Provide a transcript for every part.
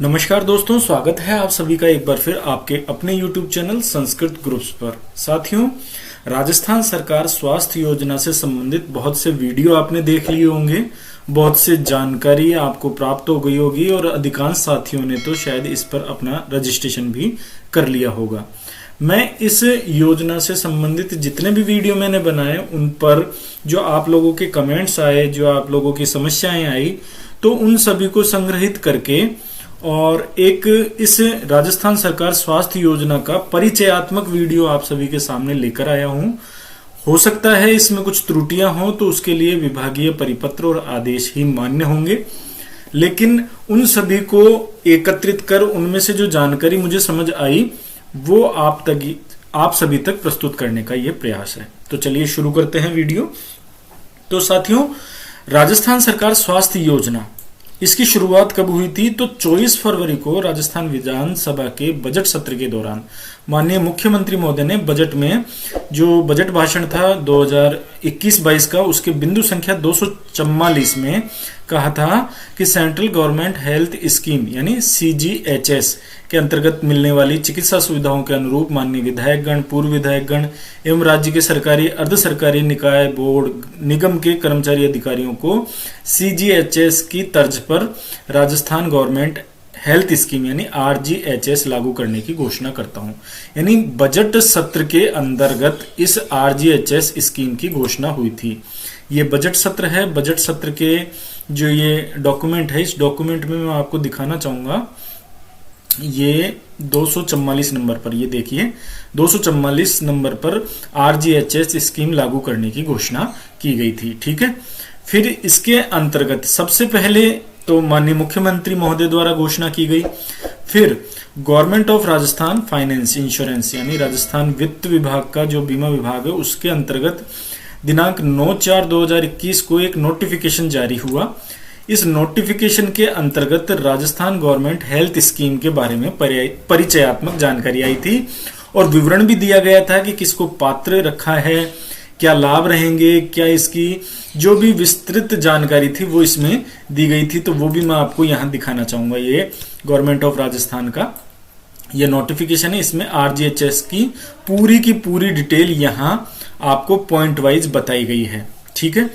नमस्कार दोस्तों, स्वागत है आप सभी का एक बार फिर आपके अपने YouTube चैनल संस्कृत ग्रुप्स पर। साथियों, राजस्थान सरकार स्वास्थ्य योजना से संबंधित बहुत से वीडियो आपने देख लिए होंगे, बहुत से जानकारी आपको प्राप्त हो गई होगी और अधिकांश साथियों ने तो शायद इस पर अपना रजिस्ट्रेशन भी कर लिया होगा। मैं इस योजना से संबंधित जितने भी वीडियो मैंने बनाए उन पर जो आप लोगों के कमेंट्स आए, जो आप लोगों की समस्याएं आई, तो उन सभी को संग्रहित करके और एक इस राजस्थान सरकार स्वास्थ्य योजना का परिचयात्मक वीडियो आप सभी के सामने लेकर आया हूं। हो सकता है इसमें कुछ त्रुटियां हो तो उसके लिए विभागीय परिपत्र और आदेश ही मान्य होंगे, लेकिन उन सभी को एकत्रित कर उनमें से जो जानकारी मुझे समझ आई वो आप सभी तक प्रस्तुत करने का ये प्रयास है। तो चलिए शुरू करते हैं वीडियो। तो साथियों, राजस्थान सरकार स्वास्थ्य योजना इसकी शुरुआत कब हुई थी? तो 24 फरवरी को राजस्थान विधानसभा के बजट सत्र के दौरान माननीय मुख्यमंत्री महोदय ने बजट में जो बजट भाषण था 2021-22 का, उसके बिंदु संख्या 244 में कहा था कि सेंट्रल गवर्नमेंट हेल्थ स्कीम यानी CGHS के अंतर्गत मिलने वाली चिकित्सा सुविधाओं के अनुरूप माननीय विधायकगण, पूर्व विधायकगण एवं राज्य के सरकारी, अर्ध सरकारी निकाय, बोर्ड, निगम के कर्मचारी अधिकारियों को CGHS की तर्ज पर राजस्थान गवर्नमेंट हेल्थ स्कीम यानी RGHS लागू करने की घोषणा करता हूं। यानी बजट सत्र के अंतर्गत इस RGHS स्कीम की घोषणा हुई थी। ये बजट सत्र है। बजट सत्र के जो ये डॉक्यूमेंट है, इस डॉक्यूमेंट में मैं आपको दिखाना चाहूंगा, ये 244 नंबर पर, ये देखिए 244 नंबर पर RGHS स्कीम लागू करने की घोषणा की गई थी। ठीक है। फिर इसके अंतर्गत सबसे पहले तो माननीय मुख्यमंत्री महोदय द्वारा घोषणा की गई। फिर government of Rajasthan finance insurance यानी राजस्थान वित्त विभाग का जो बीमा विभाग है, उसके अंतर्गत दिनांक 9/4/2021 को एक नोटिफिकेशन जारी हुआ। इस नोटिफिकेशन के अंतर्गत राजस्थान गवर्नमेंट हेल्थ स्कीम के बारे में परिचयात्मक जानकारी आई थी और विवरण भी दिया गया था कि किसको पात्र रखा है, क्या लाभ रहेंगे, क्या इसकी जो भी विस्तृत जानकारी थी वो इसमें दी गई थी। तो वो भी मैं आपको यहां दिखाना चाहूंगा। ये गवर्नमेंट ऑफ राजस्थान का ये नोटिफिकेशन है, इसमें RGHS की पूरी डिटेल यहां आपको पॉइंट वाइज बताई गई है। ठीक है।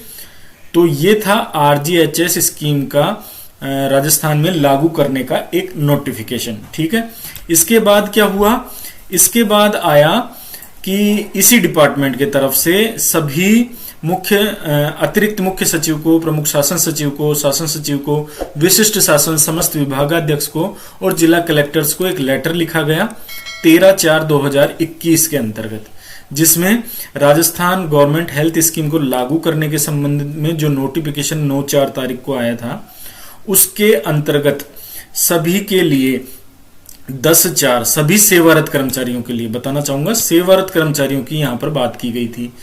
तो ये था RGHS स्कीम का राजस्थान में लागू करने का एक नोटिफिकेशन। ठीक है। इसके बाद क्या हुआ? इसके बाद आया कि इसी डिपार्टमेंट के तरफ से सभी अतिरिक्त मुख्य सचिव को, प्रमुख शासन सचिव को, शासन सचिव को, विशिष्ट शासन समस्त विभागाध्यक्ष को और जिला कलेक्टर्स को एक लेटर लिखा गया 13/4/2021 के अंतर्गत, जिसमें राजस्थान गवर्नमेंट हेल्थ स्कीम को लागू करने के संबंध में जो नोटिफिकेशन 9/4 तारीख को आया था, उसके अंतर्गत सभी के लिए 10/4 सभी सेवारत कर्मचारियों के लिए बताना चाहूंगा, सेवारत कर्मचारियों की यहां पर बात की गई थी।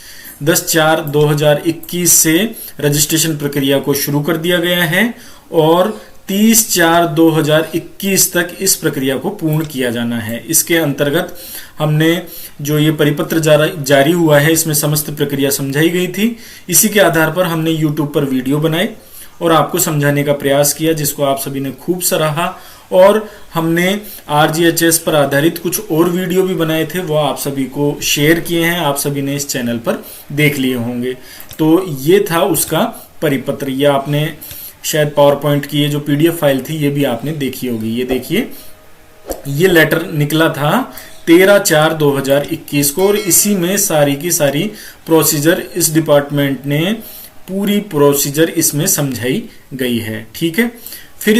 10/4/2021 से रजिस्ट्रेशन प्रक्रिया को शुरू कर दिया गया है और 30/4/2021 तक इस प्रक्रिया को पूर्ण किया जाना है। इसके अंतर्गत हमने जो ये परिपत्र जारी हुआ है, इसमें समस्त प्रक्रिया समझाई गई थी। इसी के आधार पर हमने YouTube पर वीडियो बनाए और आपको समझाने का प्रयास किया, जिसको आप सभी ने खूब सराहा। और हमने RGHS पर आधारित कुछ और वीडियो भी बनाए थे, वो आप सभी को शेयर किए हैं, आप सभी ने इस चैनल पर देख लिए होंगे। तो ये था उसका परिपत्र। ये आपने शायद पावर पॉइंट की ये जो PDF फाइल थी ये भी आपने देखी होगी। ये देखिए, ये लेटर निकला था 13/4/2021 को और इसी में सारी की सारी प्रोसीजर इस डिपार्टमेंट ने पूरी प्रोसीजर इसमें समझाई गई है। ठीक है। फिर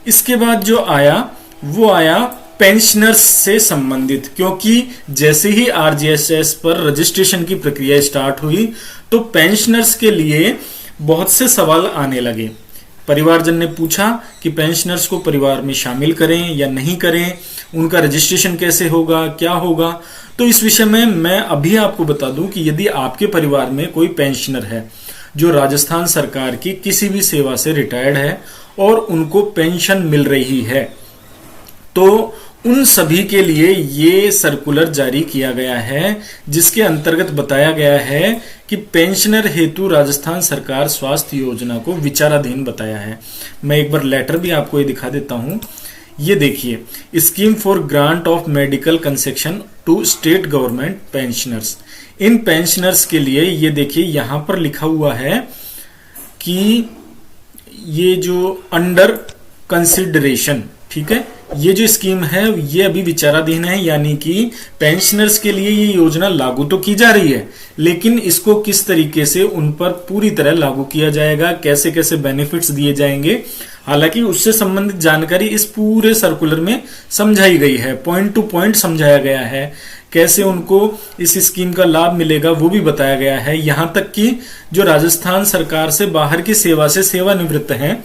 इसके बाद जो आया वो आया पेंशनर्स से संबंधित, क्योंकि जैसे ही RGHS पर रजिस्ट्रेशन की प्रक्रिया स्टार्ट हुई तो पेंशनर्स के लिए बहुत से सवाल आने लगे। परिवारजन ने पूछा कि पेंशनर्स को परिवार में शामिल करें या नहीं करें, उनका रजिस्ट्रेशन कैसे होगा, क्या होगा। तो इस विषय में मैं अभी आपको बता दूं कि यदि आपके परिवार में कोई पेंशनर है जो राजस्थान सरकार की किसी भी सेवा से रिटायर्ड है और उनको पेंशन मिल रही है, तो उन सभी के लिए ये सर्कुलर जारी किया गया है, जिसके अंतर्गत बताया गया है कि पेंशनर हेतु राजस्थान सरकार स्वास्थ्य योजना को विचाराधीन बताया है। मैं एक बार लेटर भी आपको ये दिखा देता हूं। ये देखिए, scheme for grant of medical concession to state government pensioners. इन पेंशनर्स के लिए ये देखिए यहां पर लिखा हुआ है कि ये जो अंडर कंसिडरेशन, ठीक है, ये जो स्कीम है ये अभी विचाराधीन है, यानी कि पेंशनर्स के लिए ये योजना लागू तो की जा रही है, लेकिन इसको किस तरीके से उन पर पूरी तरह लागू किया जाएगा, कैसे कैसे बेनिफिट्स दिए जाएंगे, हालांकि उससे संबंधित जानकारी इस पूरे सर्कुलर में समझाई गई है, पॉइंट टू पॉइंट समझाया गया है। कैसे उनको इस स्कीम का लाभ मिलेगा वो भी बताया गया है। यहां तक कि जो राजस्थान सरकार से बाहर की सेवा से सेवानिवृत्त हैं,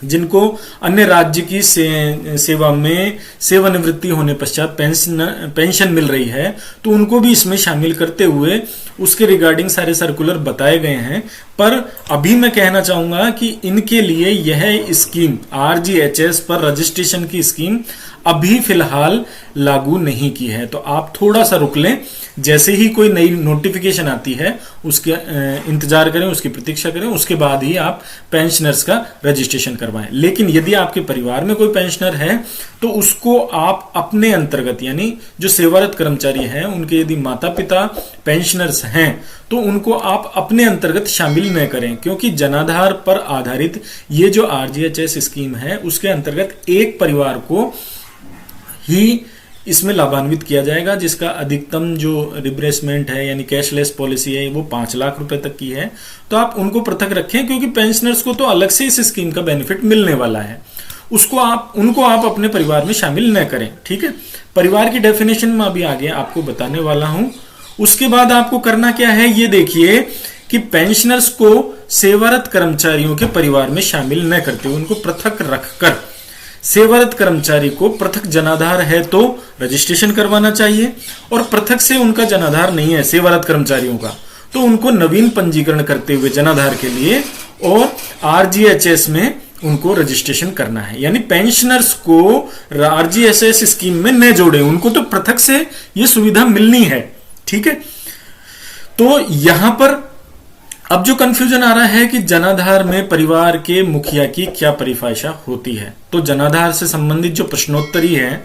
जिनको अन्य राज्य की सेवा में सेवानिवृत्ति होने पश्चात पेंशन मिल रही है, तो उनको भी इसमें शामिल करते हुए उसके रिगार्डिंग सारे सर्कुलर बताए गए हैं। पर अभी मैं कहना चाहूंगा कि इनके लिए यह स्कीम RGHS पर रजिस्ट्रेशन की स्कीम अभी फिलहाल लागू नहीं की है, तो आप थोड़ा सा रुक लें। जैसे ही कोई नई नोटिफिकेशन आती है उसके इंतजार करें, उसकी प्रतीक्षा करें, उसके बाद ही आप पेंशनर्स का रजिस्ट्रेशन करवाएं। लेकिन यदि आपके परिवार में कोई पेंशनर है तो उसको आप अपने अंतर्गत, यानी जो सेवारत कर्मचारी हैं उनके यदि माता पिता पेंशनर्स हैं तो उनको आप अपने अंतर्गत शामिल न करें, क्योंकि जनाधार पर आधारित ये जो RGHS स्कीम है उसके अंतर्गत एक परिवार को ही इसमें लाभान्वित किया जाएगा, जिसका अधिकतम जो रिब्रेसमेंट है यानी कैशलेस पॉलिसी है वो 5 लाख रुपए तक की है। तो आप उनको पृथक रखें, क्योंकि पेंशनर्स को तो अलग से इस स्कीम का बेनिफिट मिलने वाला है, उनको आप अपने परिवार में शामिल न करें। ठीक है, परिवार की डेफिनेशन में अभी आगे आपको बताने वाला हूं। उसके बाद आपको करना क्या है, ये देखिए कि पेंशनर्स को सेवारत कर्मचारियों के परिवार में शामिल न करते हुए उनको पृथक रखकर, सेवारत कर्मचारी को पृथक जनाधार है तो रजिस्ट्रेशन करवाना चाहिए, और पृथक से उनका जनाधार नहीं है सेवारत कर्मचारियों का तो उनको नवीन पंजीकरण करते हुए जनाधार के लिए और RGHS में उनको रजिस्ट्रेशन करना है। यानी पेंशनर्स को RGHS स्कीम में न जोड़े, उनको तो पृथक से ये सुविधा मिलनी है। ठीक है, तो यहां पर अब जो कंफ्यूजन आ रहा है कि जनाधार में परिवार के मुखिया की क्या परिभाषा होती है, तो जनाधार से संबंधित जो प्रश्नोत्तरी है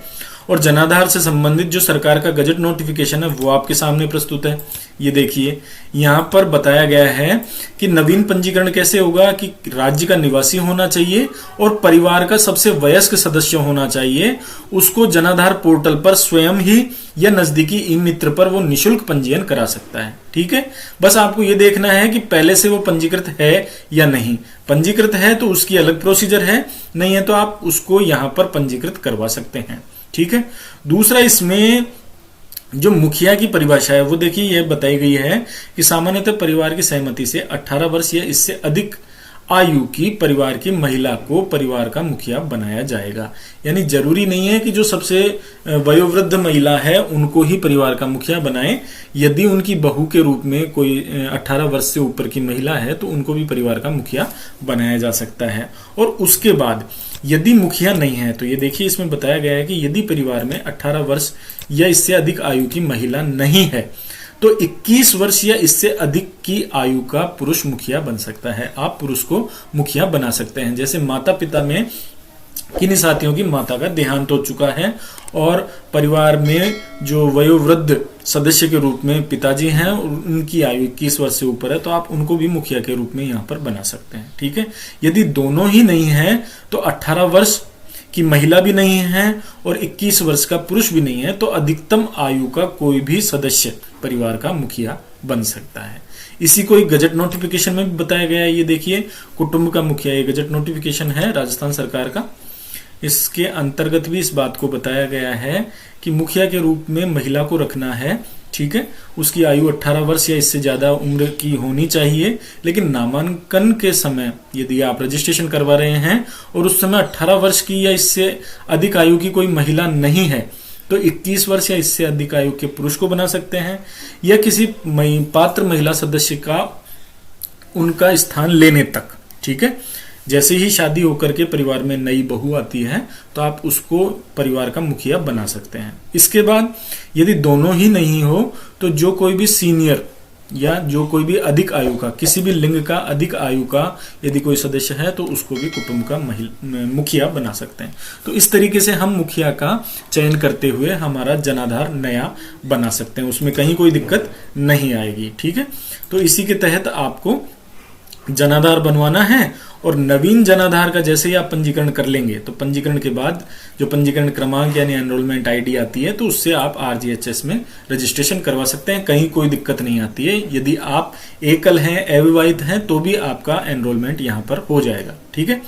और जनाधार से संबंधित जो सरकार का गजट नोटिफिकेशन है वो आपके सामने प्रस्तुत है। ये देखिए, यहां पर बताया गया है कि नवीन पंजीकरण कैसे होगा कि राज्य का निवासी होना चाहिए और परिवार का सबसे वयस्क सदस्य होना चाहिए। उसको जनाधार पोर्टल पर स्वयं ही या नजदीकी ई मित्र पर वो निशुल्क पंजीयन करा सकता है। ठीक है, बस आपको ये देखना है कि पहले से वो पंजीकृत है या नहीं। पंजीकृत है तो उसकी अलग प्रोसीजर है, नहीं है तो आप उसको यहां पर पंजीकृत करवा सकते हैं। ठीक है, दूसरा इसमें जो मुखिया की परिभाषा है वो देखिए, यह बताई गई है कि सामान्यतः परिवार की सहमति से 18 वर्ष या इससे अधिक आयु की परिवार की महिला को परिवार का मुखिया बनाया जाएगा। यानी जरूरी नहीं है कि जो सबसे वयोवृद्ध महिला है उनको ही परिवार का मुखिया बनाए। यदि उनकी बहू के रूप में कोई 18 वर्ष से ऊपर की महिला है तो उनको भी परिवार का मुखिया बनाया जा सकता है। और उसके बाद यदि मुखिया नहीं है तो ये देखिए, इसमें बताया गया है कि यदि परिवार में 18 वर्ष या इससे अधिक आयु की महिला नहीं है तो 21 वर्ष या इससे अधिक की आयु का पुरुष मुखिया बन सकता है। आप पुरुष को मुखिया बना सकते हैं। जैसे माता पिता में किन्हीं साथियों की माता का देहांत हो चुका है और परिवार में जो वयोवृद्ध सदस्य के रूप में पिताजी हैं उनकी आयु 21 वर्ष से ऊपर है तो आप उनको भी मुखिया के रूप में यहाँ पर बना सकते हैं। ठीक है, यदि दोनों ही नहीं है तो 18 वर्ष की महिला भी नहीं है और 21 वर्ष का पुरुष भी नहीं है तो अधिकतम आयु का कोई भी सदस्य परिवार का मुखिया बन सकता है। इसी को एक गजट नोटिफिकेशन में भी बताया गया है। ये देखिए, कुटुंब का मुखिया, ये गजट नोटिफिकेशन है राजस्थान सरकार का। इसके अंतर्गत भी इस बात को बताया गया है कि मुखिया के रूप में महिला को रखना है। ठीक है, उसकी आयु 18 वर्ष या इससे ज्यादा उम्र की होनी चाहिए, लेकिन नामांकन के समय यदि आप रजिस्ट्रेशन करवा रहे हैं और उस समय 18 वर्ष की या इससे अधिक आयु की कोई महिला नहीं है तो 21 वर्ष या इससे अधिक आयु के पुरुष को बना सकते हैं या किसी पात्र महिला सदस्य का उनका स्थान लेने तक। ठीक है, जैसे ही शादी होकर के परिवार में नई बहू आती है तो आप उसको परिवार का मुखिया बना सकते हैं। इसके बाद यदि दोनों ही नहीं हो तो जो कोई भी सीनियर या जो कोई भी अधिक आयु का, किसी भी लिंग का अधिक आयु का यदि कोई सदस्य है तो उसको भी कुटुंब का मुखिया बना सकते हैं। तो इस तरीके से हम मुखिया का चयन करते हुए हमारा जनाधार नया बना सकते हैं, उसमें कहीं कोई दिक्कत नहीं आएगी। ठीक है, तो इसी के तहत आपको जनाधार बनवाना है और नवीन जनाधार का जैसे ही आप पंजीकरण कर लेंगे तो पंजीकरण के बाद जो पंजीकरण क्रमांक यानी एनरोलमेंट आईडी आती है तो उससे आप आरजीएचएस में रजिस्ट्रेशन करवा सकते हैं, कहीं कोई दिक्कत नहीं आती है। यदि आप एकल हैं, अविवाहित हैं तो भी आपका एनरोलमेंट यहाँ पर हो जाएगा। ठीक है,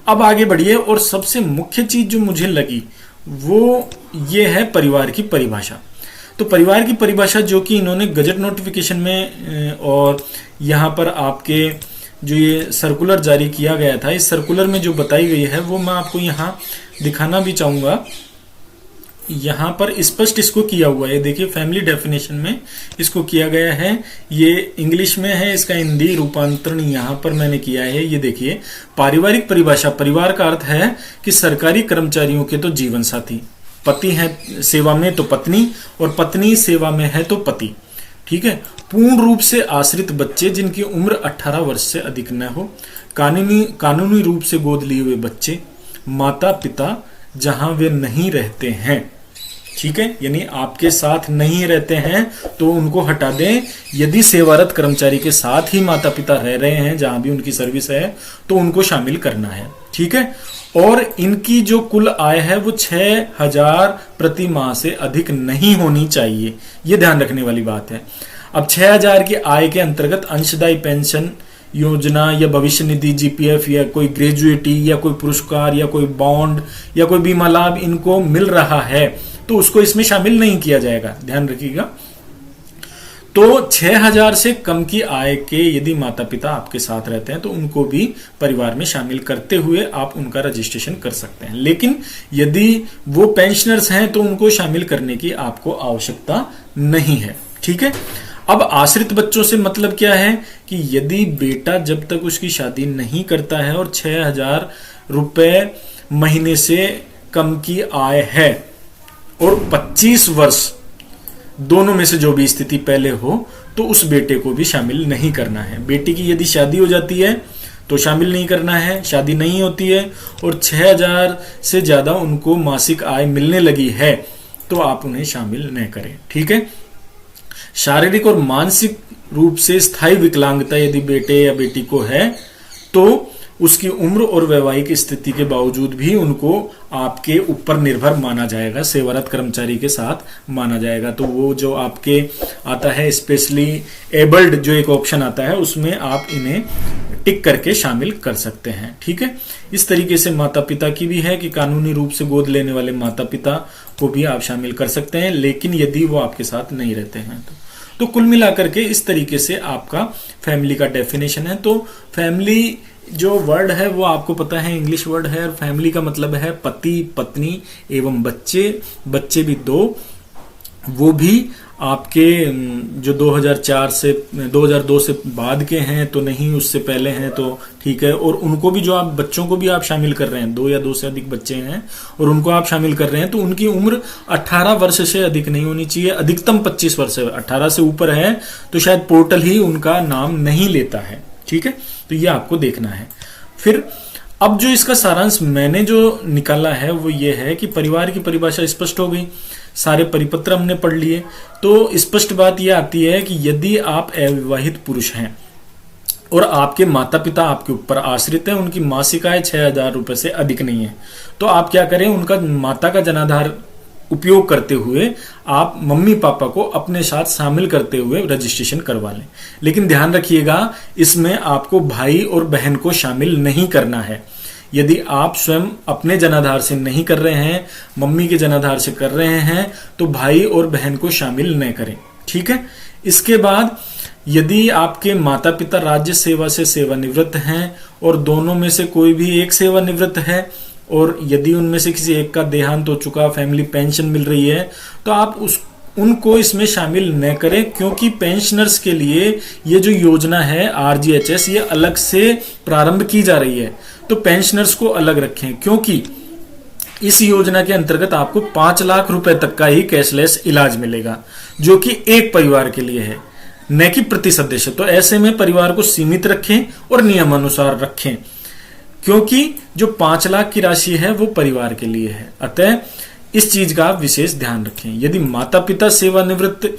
अब आगे बढ़िए और सबसे मुख्य चीज जो मुझे लगी वो ये है परिवार की परिभाषा। तो परिवार की परिभाषा जो कि इन्होंने गजट नोटिफिकेशन में और यहाँ पर आपके जो ये सर्कुलर जारी किया गया था, इस सर्कुलर में जो बताई गई है वो मैं आपको यहाँ दिखाना भी चाहूंगा। यहाँ पर स्पष्ट इसको किया हुआ है, देखिए फैमिली डेफिनेशन में इसको किया गया है। ये इंग्लिश में है, इसका हिंदी रूपांतरण यहाँ पर मैंने किया है। ये देखिए पारिवारिक परिभाषा, परिवार का अर्थ है कि सरकारी कर्मचारियों के तो जीवन साथी, पति है सेवा में तो पत्नी और पत्नी सेवा में है तो पति। ठीक है, पूर्ण रूप से आश्रित बच्चे जिनकी उम्र 18 वर्ष से अधिक न हो, कानूनी रूप से गोद लिए हुए बच्चे, माता पिता जहां वे नहीं रहते हैं। ठीक है, यानी आपके साथ नहीं रहते हैं तो उनको हटा दें। यदि सेवारत कर्मचारी के साथ ही माता पिता रह रहे हैं जहां भी उनकी सर्विस है तो उनको शामिल करना है। ठीक है, और इनकी जो कुल आय है वो 6,000 प्रति माह से अधिक नहीं होनी चाहिए, ये ध्यान रखने वाली बात है। अब 6,000 की आय के अंतर्गत अंशदायी पेंशन योजना या भविष्य निधि, जीपीएफ या कोई ग्रेजुएटी या कोई पुरस्कार या कोई बॉन्ड या कोई बीमा लाभ इनको मिल रहा है तो उसको इसमें शामिल नहीं किया जाएगा, ध्यान रखिएगा। तो 6,000 से कम की आय के यदि माता पिता आपके साथ रहते हैं तो उनको भी परिवार में शामिल करते हुए आप उनका रजिस्ट्रेशन कर सकते हैं। लेकिन यदि वो पेंशनर्स हैं तो उनको शामिल करने की आपको आवश्यकता नहीं है। ठीक है, अब आश्रित बच्चों से मतलब क्या है कि यदि बेटा जब तक उसकी शादी नहीं करता है और 6,000 रुपए महीने से कम की आय है और 25 वर्ष दोनों में से जो भी स्थिति पहले हो तो उस बेटे को भी शामिल नहीं करना है। बेटी की यदि शादी हो जाती है तो शामिल नहीं करना है, शादी नहीं होती है और 6,000 से ज्यादा उनको मासिक आय मिलने लगी है तो आप उन्हें शामिल न करें। ठीक है, शारीरिक और मानसिक रूप से स्थायी विकलांगता यदि बेटे या बेटी को है तो उसकी उम्र और वैवाहिक स्थिति के बावजूद भी उनको आपके ऊपर निर्भर माना जाएगा, सेवारत कर्मचारी के साथ माना जाएगा। तो वो जो आपके आता है स्पेशली एबल्ड जो एक ऑप्शन आता है उसमें आप इन्हें टिक करके शामिल कर सकते हैं। ठीक है, इस तरीके से माता पिता की भी है कि कानूनी रूप से गोद लेने वाले माता पिता को भी आप शामिल कर सकते हैं, लेकिन यदि वो आपके साथ नहीं रहते हैं तो कुल मिलाकर के इस तरीके से आपका फैमिली का डेफिनेशन है। तो फैमिली जो वर्ड है वो आपको पता है इंग्लिश वर्ड है और फैमिली का मतलब है पति पत्नी एवं बच्चे, बच्चे भी 2, वो भी आपके जो 2002 से बाद के हैं तो नहीं, उससे पहले हैं तो ठीक है। और उनको भी जो आप बच्चों को भी आप शामिल कर रहे हैं, 2 या 2 से अधिक बच्चे हैं और उनको आप शामिल कर रहे हैं तो उनकी उम्र 18 वर्ष से अधिक नहीं होनी चाहिए, अधिकतम 25 वर्ष है। 18 से ऊपर है तो शायद पोर्टल ही उनका नाम नहीं लेता है। ठीक है, तो ये आपको देखना है। फिर अब जो इसका सारांश मैंने जो निकाला है वो ये है कि परिवार की परिभाषा स्पष्ट हो गई, सारे परिपत्र हमने पढ़ लिए। तो स्पष्ट बात यह आती है कि यदि आप अविवाहित पुरुष हैं और आपके माता पिता आपके ऊपर आश्रित हैं, उनकी मासिक आय 6,000 रुपए से अधिक नहीं है, तो आप क्या करें, उनका माता का जनाधार उपयोग करते हुए आप मम्मी पापा को अपने साथ शामिल करते हुए रजिस्ट्रेशन करवा लें। लेकिन ध्यान रखिएगा इसमें आपको भाई और बहन को शामिल नहीं करना है। यदि आप स्वयं अपने जनाधार से नहीं कर रहे हैं, मम्मी के जनाधार से कर रहे हैं तो भाई और बहन को शामिल न करें। ठीक है, इसके बाद यदि आपके माता पिता राज्य सेवा से सेवानिवृत्त हैं और दोनों में से कोई भी एक सेवानिवृत्त है और यदि उनमें से किसी एक का देहांत हो चुका, फैमिली पेंशन मिल रही है, तो आप उनको इसमें शामिल न करें, क्योंकि पेंशनर्स के लिए ये जो योजना है आरजीएचएस ये अलग से प्रारंभ की जा रही है। तो पेंशनर्स को अलग रखें, क्योंकि इस योजना के अंतर्गत आपको 5 लाख रुपए तक का ही कैशलेस इलाज मिलेगा, जो कि एक परिवार के लिए है, न कि प्रति सदस्य। तो ऐसे में परिवार को सीमित रखें और नियमानुसार रखें, क्योंकि जो 5 लाख की राशि है वो परिवार के लिए है। अतः इस चीज का आप विशेष ध्यान रखें। यदि माता पिता सेवानिवृत्त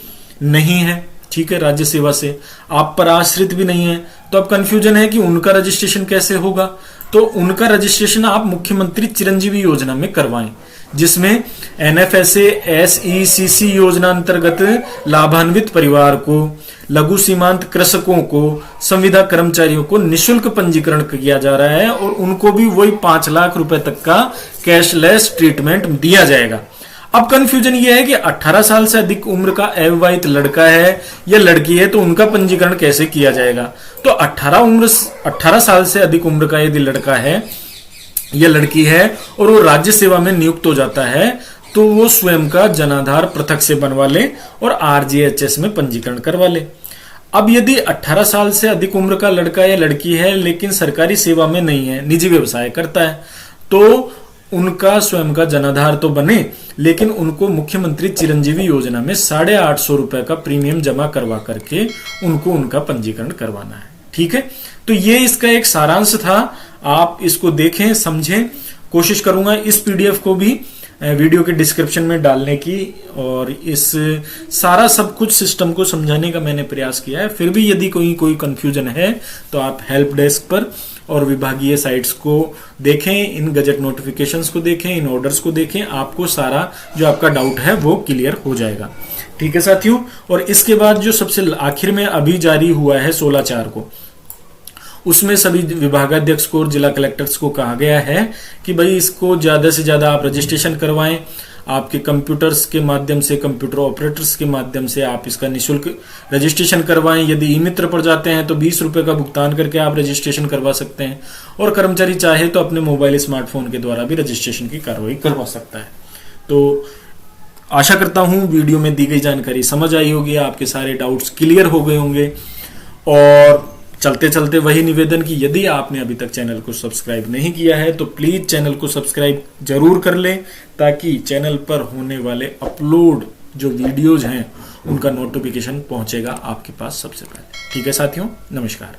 नहीं है, ठीक है, राज्य सेवा से आप पर आश्रित भी नहीं है, तो अब कंफ्यूजन है कि उनका रजिस्ट्रेशन कैसे होगा। तो उनका रजिस्ट्रेशन आप मुख्यमंत्री चिरंजीवी योजना में करवाएं, जिसमें एनएफएसए एसईसीसी योजना अंतर्गत लाभान्वित परिवार को, लघु सीमांत कृषकों को, संविदा कर्मचारियों को निःशुल्क पंजीकरण किया जा रहा है और उनको भी वही 5 लाख रुपए तक का कैशलेस ट्रीटमेंट दिया जाएगा। अब कंफ्यूजन ये है कि 18 साल से अधिक उम्र का अविवाहित लड़का है या लड़की है तो उनका पंजीकरण कैसे किया जाएगा। तो 18 साल से अधिक उम्र का यदि लड़का है या लड़की है और वो राज्य सेवा में नियुक्त हो जाता है तो वो स्वयं का जनाधार पृथक से बनवा ले और आरजीएचएस में पंजीकरण करवा ले। अब यदि 18 साल से अधिक उम्र का लड़का या लड़की है लेकिन सरकारी सेवा में नहीं है, निजी व्यवसाय करता है, तो उनका स्वयं का जनाधार तो बने, लेकिन उनको मुख्यमंत्री चिरंजीवी योजना में 850 रुपए का प्रीमियम जमा करवा करके उनको उनका पंजीकरण करवाना है। ठीक है, तो ये इसका एक सारांश था। आप इसको देखें, समझें। कोशिश करूंगा इस पीडीएफ को भी वीडियो के डिस्क्रिप्शन में डालने की, और इस सारा सब कुछ सिस्टम को समझाने का मैंने प्रयास किया है। फिर भी यदि कोई कंफ्यूजन है तो आप हेल्प डेस्क पर और विभागीय साइट्स को देखें, इन गजट नोटिफिकेशंस को देखें, इन ऑर्डर्स को देखें, आपको सारा जो आपका डाउट है वो क्लियर हो जाएगा। ठीक है साथियों, और इसके बाद जो सबसे आखिर में अभी जारी हुआ है 16/4 को, उसमें सभी विभागाध्यक्ष को और जिला कलेक्टर्स को कहा गया है कि भाई इसको ज्यादा से ज्यादा आप रजिस्ट्रेशन करवाएं। आपके कंप्यूटर्स के माध्यम से, कंप्यूटर ऑपरेटर्स के माध्यम से आप इसका निःशुल्क रजिस्ट्रेशन करवाएं। यदि ई मित्र पर जाते हैं तो 20 रुपए का भुगतान करके आप रजिस्ट्रेशन करवा सकते हैं, और कर्मचारी चाहे तो अपने मोबाइल स्मार्टफोन के द्वारा भी रजिस्ट्रेशन की कार्रवाई करवा सकता है। तो आशा करता हूं वीडियो में दी गई जानकारी समझ आई होगी, आपके सारे डाउट्स क्लियर हो गए होंगे। और चलते चलते वही निवेदन कि यदि आपने अभी तक चैनल को सब्सक्राइब नहीं किया है तो प्लीज चैनल को सब्सक्राइब जरूर कर लें, ताकि चैनल पर होने वाले अपलोड जो वीडियोज हैं उनका नोटिफिकेशन पहुंचेगा आपके पास सबसे पहले। ठीक है साथियों, नमस्कार।